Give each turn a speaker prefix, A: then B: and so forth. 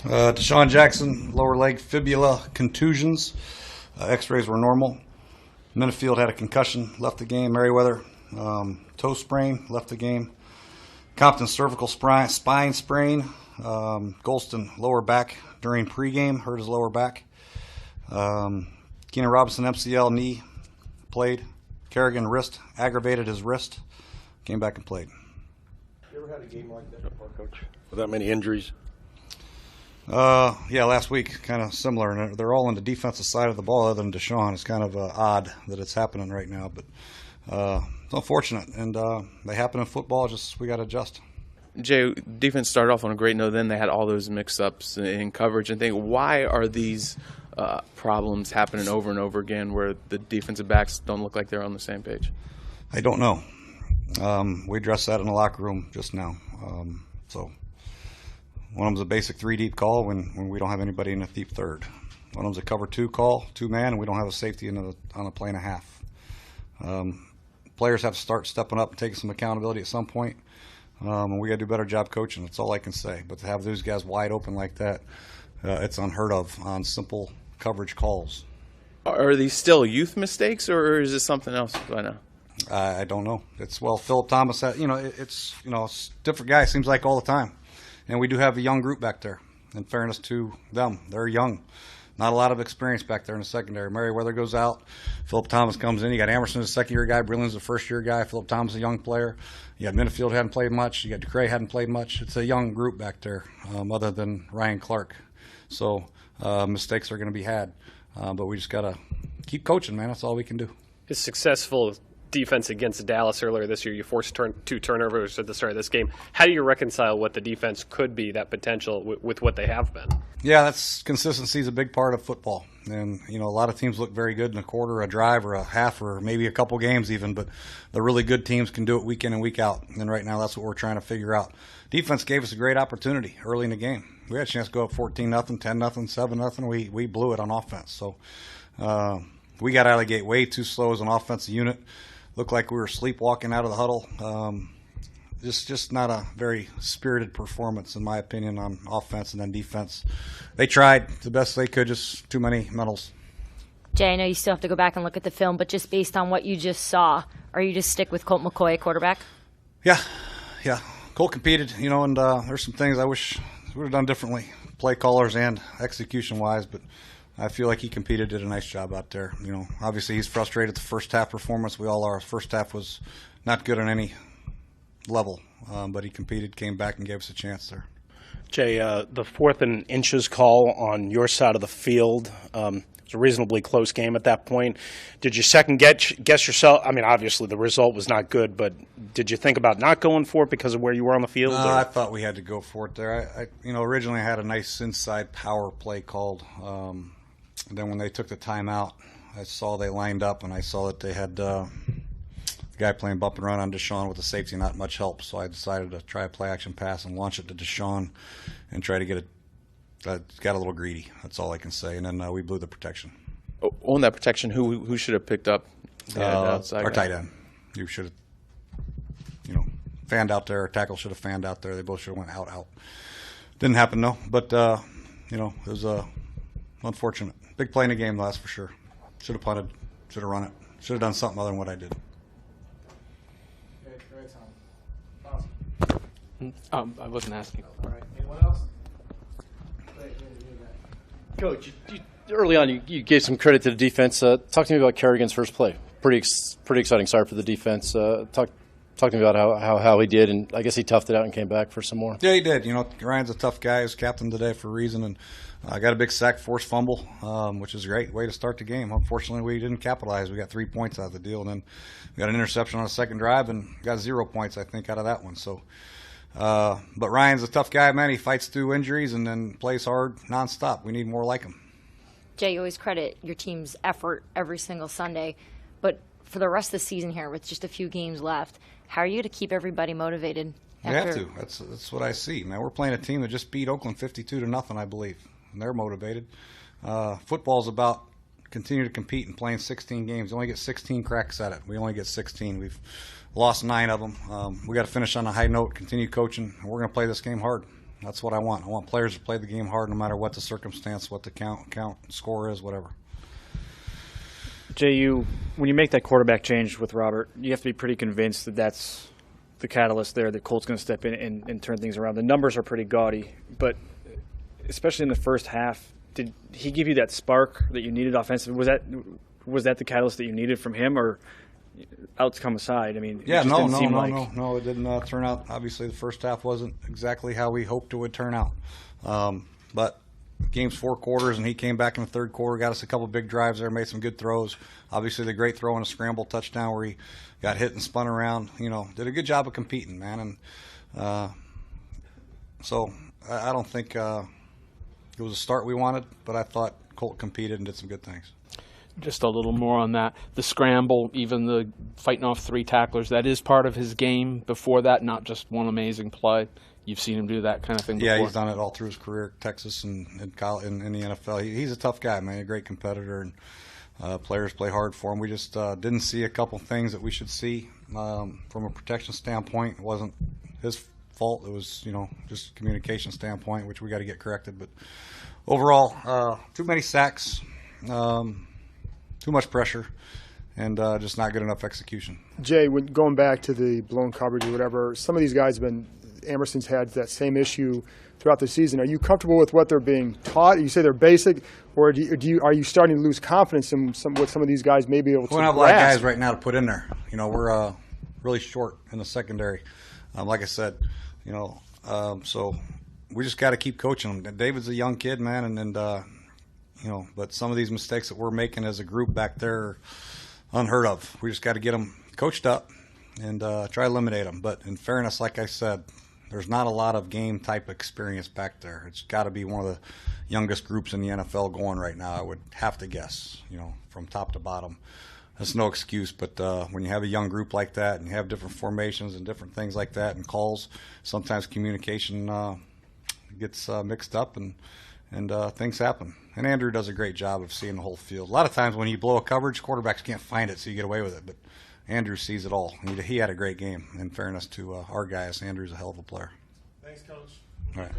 A: Deshaun Jackson, lower leg fibula contusions. X-rays were normal. Minifield had a concussion, left the game. Merriweather, toe sprain, left the game. Compton, cervical spine sprain. Golston, lower back during pregame, hurt his lower back. Keenan Robinson, MCL, knee, played. Kerrigan, wrist, aggravated his wrist, came back and played.
B: You ever had a game like that before, Coach? With that many injuries?
A: Yeah, last week, kind of similar. And they're all on the defensive side of the ball other than Deshaun. It's kind of odd that it's happening right now, but it's unfortunate. And they happen in football, just we got to adjust.
C: Jay, defense started off on a great note. Then they had all those mix-ups in coverage and things. Why are these problems happening over and over again where the defensive backs don't look like they're on the same page? I
A: don't know. We addressed that in the locker room just now. So one of them's a basic 3-deep call when we don't have anybody in a deep third. One of them's a cover 2 call, 2-man, and we don't have a safety on a play and a half. Players have to start stepping up and taking some accountability at some point. And we got to do a better job coaching. That's all I can say. But to have those guys wide open like that, it's unheard of on simple coverage calls.
C: Are these still youth mistakes, or is this something else by now?
A: I don't know. Philip Thomas. It's different guys. Seems like all the time, and we do have a young group back there. In fairness to them, they're young. Not a lot of experience back there in the secondary. Merriweather goes out. Philip Thomas comes in. You got Amerson, a second-year guy. Brilliant's a first-year guy. Philip Thomas, a young player. You got Minifield, hadn't played much. You got DeCray, hadn't played much. It's a young group back there, other than Ryan Clark. So mistakes are going to be had. But we just got to keep coaching, man. That's all we can do.
D: His successful defense against Dallas earlier this year, you forced 2 turnovers at the start of this game. How do you reconcile what the defense could be, that potential, with what they have been?
A: Yeah, consistency is a big part of football. And, a lot of teams look very good in a quarter, a drive, or a half, or maybe a couple games even. But the really good teams can do it week in and week out. And right now that's what we're trying to figure out. Defense gave us a great opportunity early in the game. We had a chance to go up 14-0, 10-0, 7-0. We blew it on offense. So we got out of the gate way too slow as an offensive unit. Looked like we were sleepwalking out of the huddle. Just not a very spirited performance, in my opinion, on offense and then defense. They tried the best they could, just too many mentals.
E: Jay, I know you still have to go back and look at the film, but just based on what you just saw, are you just stick with Colt McCoy at quarterback?
A: Yeah. Colt competed, and there's some things I wish we would have done differently, play callers and execution-wise, but I feel like he competed, did a nice job out there. Obviously he's frustrated at the first half performance. We all are. First half was not good on any level, but he competed, came back, and gave us a chance there.
F: Jay, the 4th and inches call on your side of the field, it was a reasonably close game at that point. Did you second guess yourself? I mean, obviously the result was not good, but did you think about not going for it because of where you were on the field?
A: I thought we had to go for it there. Originally I had a nice inside power play called. And then when they took the timeout, I saw they lined up, and I saw that they had the guy playing bump and run on Deshaun with the safety, not much help. So I decided to try a play-action pass and launch it to Deshaun and try to get it. Got a little greedy. That's all I can say. And then we blew the protection.
C: On that protection, who should have picked up outside?
A: Our tight end. You should have, fanned out there. Our tackle should have fanned out there. They both should have went out. Didn't happen, though. But, it was unfortunate. Big play in the game, that's for sure. Should have punted. Should have run it. Should have done something other than what I did.
G: I wasn't asking.
H: All right. Anyone else?
G: Coach, early on you gave some credit to the defense. Talk to me about Kerrigan's first play. Pretty exciting start for the defense. Talk to me about how he did, and I guess he toughed it out and came back for some more.
A: Yeah, he did. Ryan's a tough guy. He's captain today for a reason, and got a big sack, forced fumble, which is a great way to start the game. Unfortunately, we didn't capitalize. We got 3 points out of the deal, and then we got an interception on a second drive and got 0 points, I think, out of that one. So, but Ryan's a tough guy, man. He fights through injuries and then plays hard nonstop. We need more like him.
E: Jay, you always credit your team's effort every single Sunday, but for the rest of the season here, with just a few games left, how are you to keep everybody motivated?
A: We have to. That's what I see. Man, we're playing a team that just beat Oakland 52-0, I believe, and they're motivated. Football's about continue to compete and playing 16 games. You only get 16 cracks at it. We only get 16. We've lost 9 of them. We got to finish on a high note, continue coaching, and we're going to play this game hard. That's what I want. I want players to play the game hard no matter what the circumstance, what the count score is, whatever.
H: Jay, when you make that quarterback change with Robert, you have to be pretty convinced that that's the catalyst there, that Colt's going to step in and turn things around. The numbers are pretty gaudy, but especially in the first half, did he give you that spark that you needed offensively? Was that the catalyst that you needed from him, or outcome aside? I mean,
A: yeah,
H: it just didn't seem like...
A: no, it didn't turn out. Obviously, the first half wasn't exactly how we hoped it would turn out. But the game's 4 quarters, and he came back in the third quarter, got us a couple big drives there, made some good throws. Obviously, the great throw and a scramble touchdown where he got hit and spun around. Did a good job of competing, man. And so I don't think it was a start we wanted, but I thought Colt competed and did some good things.
I: Just a little more on that. The scramble, even the fighting off 3 tacklers, that is part of his game before that, not just one amazing play. You've seen him do that kind of thing before.
A: Yeah, he's done it all through his career, Texas and in the NFL. He's a tough guy, man, a great competitor, and players play hard for him. We just didn't see a couple things that we should see from a protection standpoint. It wasn't his fault. It was, just communication standpoint, which we got to get corrected. But overall, too many sacks. Too much pressure, and just not good enough execution.
J: Jay, going back to the blown coverage or whatever, some of these guys Emerson's had that same issue throughout the season. Are you comfortable with what they're being taught? You say they're basic, or are you starting to lose confidence in what some of these guys may be able to grasp?
A: We don't have a lot of guys right now to put in there. We're really short in the secondary. Like I said, so we just got to keep coaching them. David's a young kid, man, and but some of these mistakes that we're making as a group back there are unheard of. We just got to get them coached up and try to eliminate them. But in fairness, like I said, there's not a lot of game-type experience back there. It's got to be one of the youngest groups in the NFL going right now, I would have to guess, from top to bottom. That's no excuse, but when you have a young group like that and you have different formations and different things like that and calls, sometimes communication gets mixed up and things happen. And Andrew does a great job of seeing the whole field. A lot of times when you blow a coverage, quarterbacks can't find it, so you get away with it. But Andrew sees it all. He had a great game. In fairness to our guys, Andrew's a hell of a player.
B: Thanks, Coach.
A: All right.